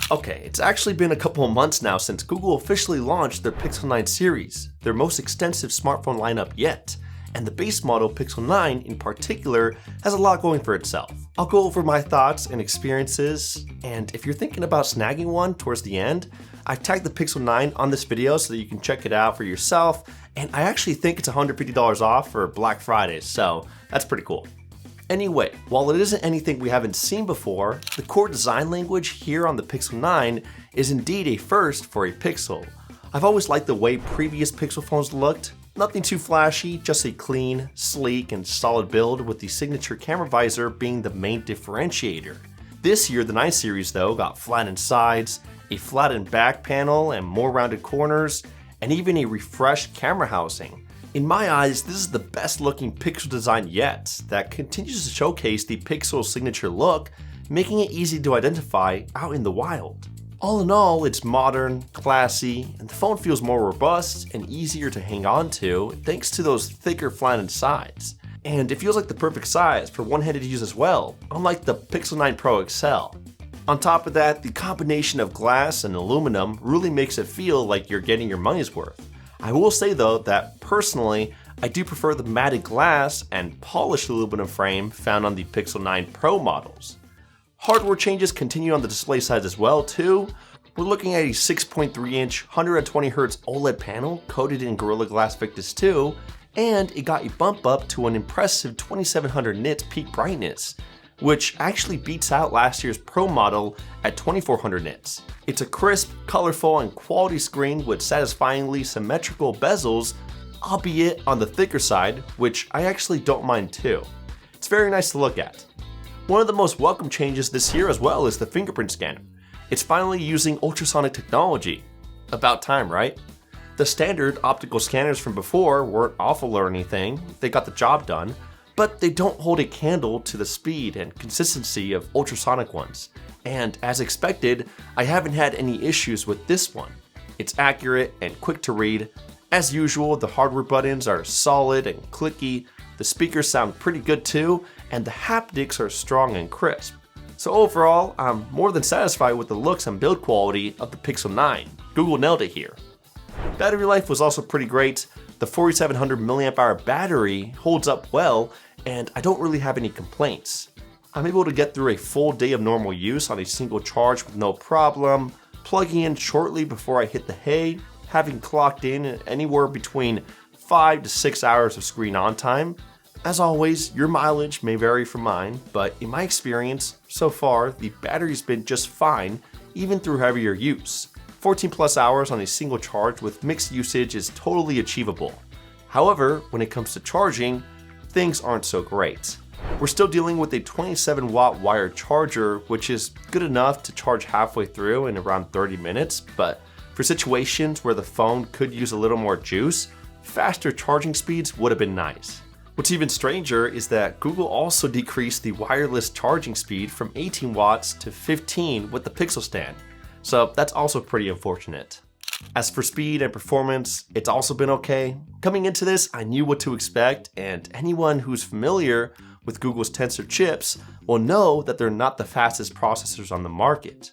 Okay, it's actually been a couple of months now since Google officially launched their Pixel 9 series, their most extensive smartphone lineup yet, and the base model Pixel 9 in particular has a lot going for itself. I'll go over my thoughts and experiences, and if you're thinking about snagging one towards the end, I've tagged the Pixel 9 on this video so that you can check it out for yourself, and I actually think it's $150 off for Black Friday, so that's pretty cool. Anyway, while it isn't anything we haven't seen before, the core design language here on the Pixel 9 is indeed a first for a Pixel. I've always liked the way previous Pixel phones looked. Nothing too flashy, just a clean, sleek, and solid build with the signature camera visor being the main differentiator. This year, the 9 series though got flattened sides, a flattened back panel and more rounded corners, and even a refreshed camera housing. In my eyes, this is the best looking Pixel design yet that continues to showcase the Pixel signature look, making it easy to identify out in the wild. All in all, it's modern, classy, and the phone feels more robust and easier to hang on to thanks to those thicker flattened sides. And it feels like the perfect size for one-handed use as well, unlike the Pixel 9 Pro XL. On top of that, the combination of glass and aluminum really makes it feel like you're getting your money's worth. I will say though that personally, I do prefer the matted glass and polished aluminum frame found on the Pixel 9 Pro models. Hardware changes continue on the display side as well too. We're looking at a 6.3-inch 120Hz OLED panel coated in Gorilla Glass Victus 2, and it got a bump up to an impressive 2700 nits peak brightness, which actually beats out last year's Pro model at 2400 nits. It's a crisp, colorful, and quality screen with satisfyingly symmetrical bezels, albeit on the thicker side, which I actually don't mind too. It's very nice to look at. One of the most welcome changes this year as well is the fingerprint scanner. It's finally using ultrasonic technology. About time, right? The standard optical scanners from before weren't awful or anything, they got the job done, but they don't hold a candle to the speed and consistency of ultrasonic ones. And as expected, I haven't had any issues with this one. It's accurate and quick to read. As usual, the hardware buttons are solid and clicky, the speakers sound pretty good too, and the haptics are strong and crisp. So overall, I'm more than satisfied with the looks and build quality of the Pixel 9. Google nailed it here. Battery life was also pretty great. The 4700 mAh battery holds up well, and I don't really have any complaints. I'm able to get through a full day of normal use on a single charge with no problem, plugging in shortly before I hit the hay, having clocked in anywhere between 5 to 6 hours of screen on time. As always, your mileage may vary from mine, but in my experience, so far, the battery's been just fine, even through heavier use. 14 plus hours on a single charge with mixed usage is totally achievable. However, when it comes to charging, things aren't so great. We're still dealing with a 27 watt wired charger, which is good enough to charge halfway through in around 30 minutes, but for situations where the phone could use a little more juice, faster charging speeds would have been nice. What's even stranger is that Google also decreased the wireless charging speed from 18 watts to 15 with the Pixel stand, so that's also pretty unfortunate. As for speed and performance, it's also been okay. Coming into this, I knew what to expect, and anyone who's familiar with Google's Tensor chips will know that they're not the fastest processors on the market.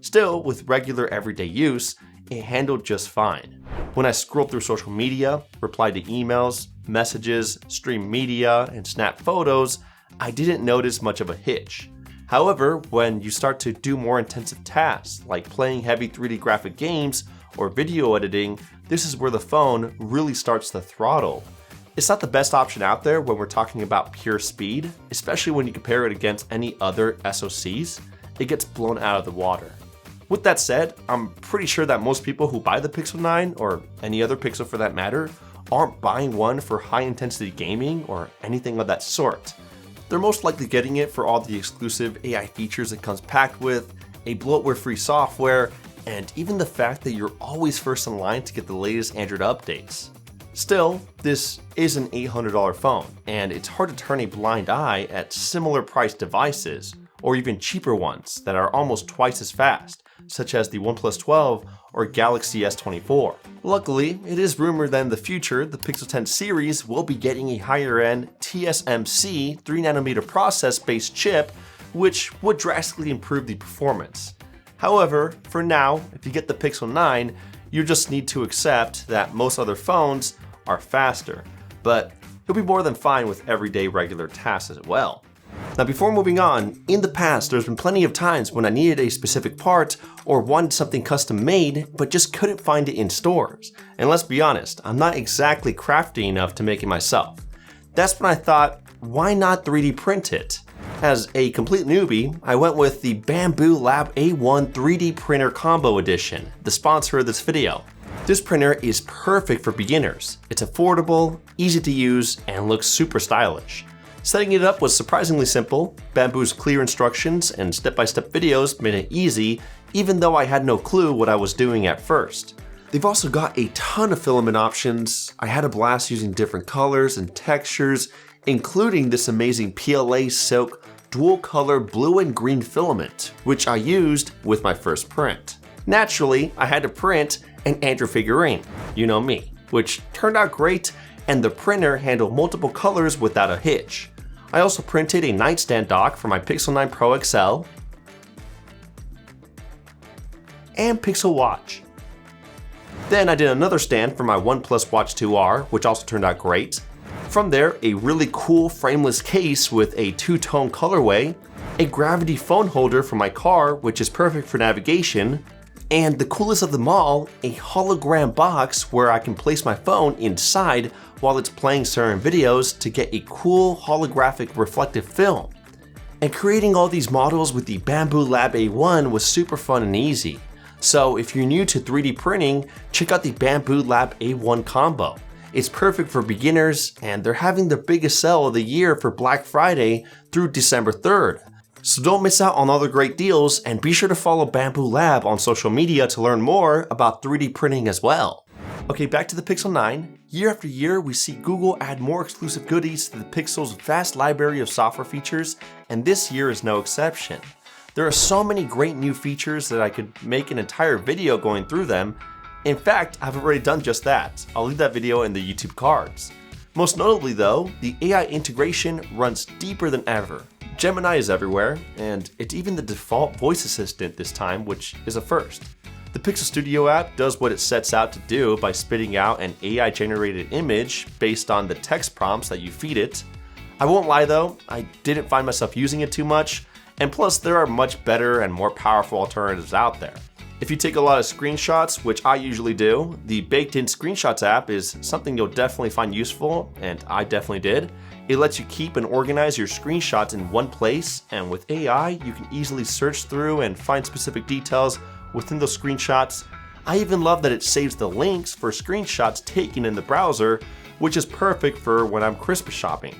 Still, with regular everyday use, it handled just fine. When I scrolled through social media, replied to emails, messages, streamed media, and snapped photos, I didn't notice much of a hitch. However, when you start to do more intensive tasks, like playing heavy 3D graphic games or video editing, this is where the phone really starts to throttle. It's not the best option out there when we're talking about pure speed, especially when you compare it against any other SoCs. It gets blown out of the water. With that said, I'm pretty sure that most people who buy the Pixel 9, or any other Pixel for that matter, aren't buying one for high-intensity gaming or anything of that sort. They're most likely getting it for all the exclusive AI features it comes packed with, a bloatware-free software, and even the fact that you're always first in line to get the latest Android updates. Still, this is an $800 phone, and it's hard to turn a blind eye at similar priced devices, or even cheaper ones that are almost twice as fast, such as the OnePlus 12 or Galaxy S24. Luckily, it is rumored that in the future, the Pixel 10 series will be getting a higher-end TSMC 3nm process-based chip, which would drastically improve the performance. However, for now, if you get the Pixel 9, you just need to accept that most other phones are faster, but you'll be more than fine with everyday regular tasks as well. Now before moving on, in the past there's been plenty of times when I needed a specific part or wanted something custom made but just couldn't find it in stores. And let's be honest, I'm not exactly crafty enough to make it myself. That's when I thought, why not 3D print it? As a complete newbie, I went with the Bambu Lab A1 3D Printer Combo Edition, the sponsor of this video. This printer is perfect for beginners. It's affordable, easy to use, and looks super stylish. Setting it up was surprisingly simple. Bambu's clear instructions and step-by-step videos made it easy, even though I had no clue what I was doing at first. They've also got a ton of filament options. I had a blast using different colors and textures, including this amazing PLA silk dual color blue and green filament, which I used with my first print. Naturally, I had to print an Andrew figurine, you know me, which turned out great, and the printer handled multiple colors without a hitch. I also printed a nightstand dock for my Pixel 9 Pro XL and Pixel Watch. Then I did another stand for my OnePlus Watch 2R, which also turned out great. From there, a really cool frameless case with a two-tone colorway, a gravity phone holder for my car, which is perfect for navigation, and the coolest of them all, a hologram box where I can place my phone inside while it's playing certain videos to get a cool holographic reflective film. And creating all these models with the Bambu Lab A1 was super fun and easy. So if you're new to 3D printing, check out the Bambu Lab A1 combo. It's perfect for beginners, and they're having their biggest sale of the year for Black Friday through December 3rd. So don't miss out on all the great deals, and be sure to follow Bambu Lab on social media to learn more about 3D printing as well. Okay, back to the Pixel 9. Year after year, we see Google add more exclusive goodies to the Pixel's vast library of software features, and this year is no exception. There are so many great new features that I could make an entire video going through them. In fact, I've already done just that. I'll leave that video in the YouTube cards. Most notably though, the AI integration runs deeper than ever. Gemini is everywhere, and it's even the default voice assistant this time, which is a first. The Pixel Studio app does what it sets out to do by spitting out an AI-generated image based on the text prompts that you feed it. I won't lie though, I didn't find myself using it too much, and plus there are much better and more powerful alternatives out there. If you take a lot of screenshots, which I usually do, the baked-in screenshots app is something you'll definitely find useful, and I definitely did. It lets you keep and organize your screenshots in one place, and with AI, you can easily search through and find specific details within those screenshots. I even love that it saves the links for screenshots taken in the browser, which is perfect for when I'm Christmas shopping.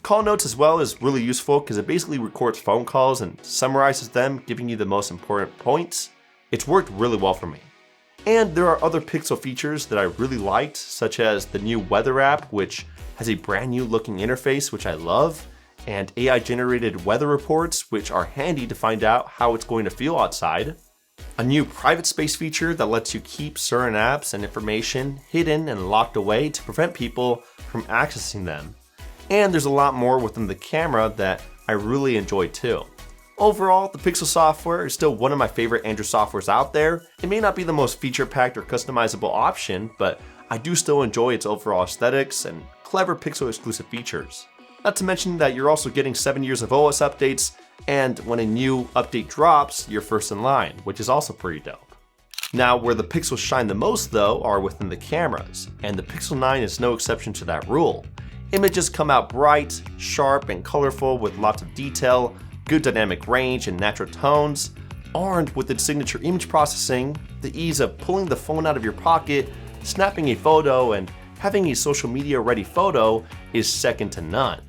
Call notes as well is really useful because it basically records phone calls and summarizes them, giving you the most important points. It's worked really well for me. And there are other Pixel features that I really liked, such as the new weather app, which has a brand new looking interface, which I love, and AI generated weather reports, which are handy to find out how it's going to feel outside. A new private space feature that lets you keep certain apps and information hidden and locked away to prevent people from accessing them. And there's a lot more within the camera that I really enjoy too. Overall, the Pixel software is still one of my favorite Android softwares out there. It may not be the most feature-packed or customizable option, but I do still enjoy its overall aesthetics and clever Pixel exclusive features. Not to mention that you're also getting 7 years of OS updates, and when a new update drops, you're first in line, which is also pretty dope. Now, where the Pixels shine the most though are within the cameras, and the Pixel 9 is no exception to that rule. Images come out bright, sharp, and colorful with lots of detail, good dynamic range and natural tones. Armed with its signature image processing, the ease of pulling the phone out of your pocket, snapping a photo, and having a social media ready photo is second to none.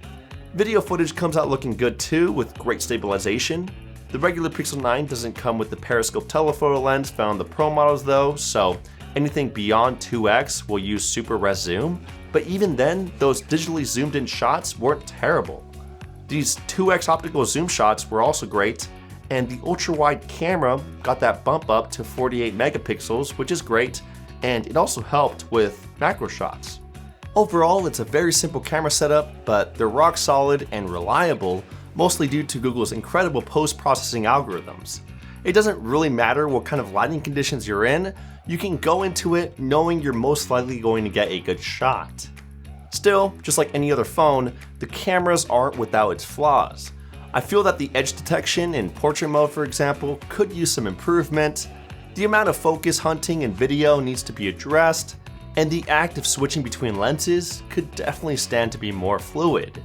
Video footage comes out looking good too, with great stabilization. The regular Pixel 9 doesn't come with the periscope telephoto lens found in the Pro models though, so anything beyond 2x will use super res zoom, but even then, those digitally zoomed in shots weren't terrible. These 2x optical zoom shots were also great, and the ultra-wide camera got that bump up to 48 megapixels, which is great, and it also helped with macro shots. Overall, it's a very simple camera setup, but they're rock solid and reliable, mostly due to Google's incredible post-processing algorithms. It doesn't really matter what kind of lighting conditions you're in, you can go into it knowing you're most likely going to get a good shot. Still, just like any other phone, the cameras aren't without its flaws. I feel that the edge detection in portrait mode, for example, could use some improvement. The amount of focus hunting in video needs to be addressed, and the act of switching between lenses could definitely stand to be more fluid.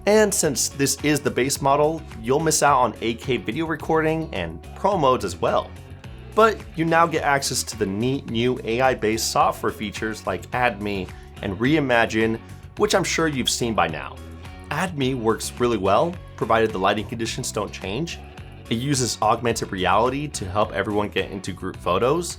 And since this is the base model, you'll miss out on 8K video recording and Pro modes as well. But you now get access to the neat new AI-based software features like Add Me and Reimagine, which I'm sure you've seen by now. Add Me works really well, provided the lighting conditions don't change. It uses augmented reality to help everyone get into group photos.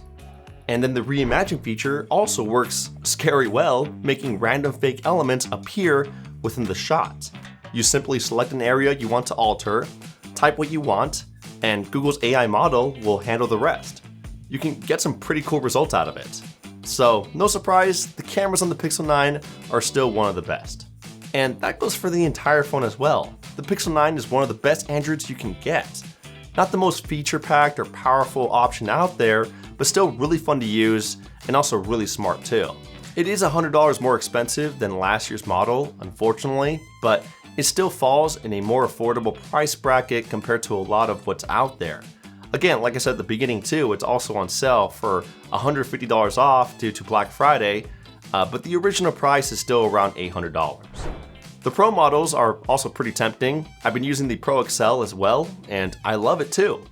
And then the Reimagine feature also works scary well, making random fake elements appear within the shot. You simply select an area you want to alter, type what you want, and Google's AI model will handle the rest. You can get some pretty cool results out of it. So, no surprise, the cameras on the Pixel 9 are still one of the best. And that goes for the entire phone as well. The Pixel 9 is one of the best Androids you can get. Not the most feature-packed or powerful option out there, but still really fun to use and also really smart too. It is $100 more expensive than last year's model, unfortunately, but it still falls in a more affordable price bracket compared to a lot of what's out there. Again, like I said at the beginning too, it's also on sale for $150 off due to Black Friday, but the original price is still around $800. The Pro models are also pretty tempting. I've been using the Pro XL as well, and I love it too.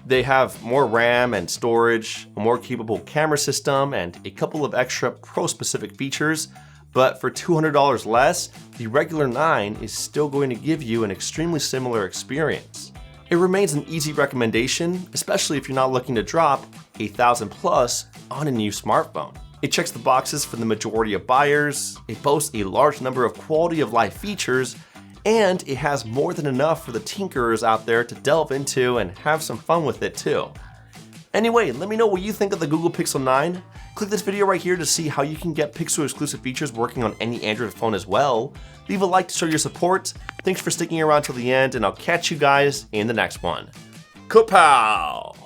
They have more RAM and storage, a more capable camera system, and a couple of extra Pro-specific features, but for $200 less, the regular 9 is still going to give you an extremely similar experience. It remains an easy recommendation, especially if you're not looking to drop $1,000 plus on a new smartphone. It checks the boxes for the majority of buyers, it boasts a large number of quality of life features, and it has more than enough for the tinkerers out there to delve into and have some fun with it too. Anyway, let me know what you think of the Google Pixel 9. Click this video right here to see how you can get Pixel exclusive features working on any Android phone as well. Leave a like to show your support. Thanks for sticking around till the end, and I'll catch you guys in the next one. Kapow!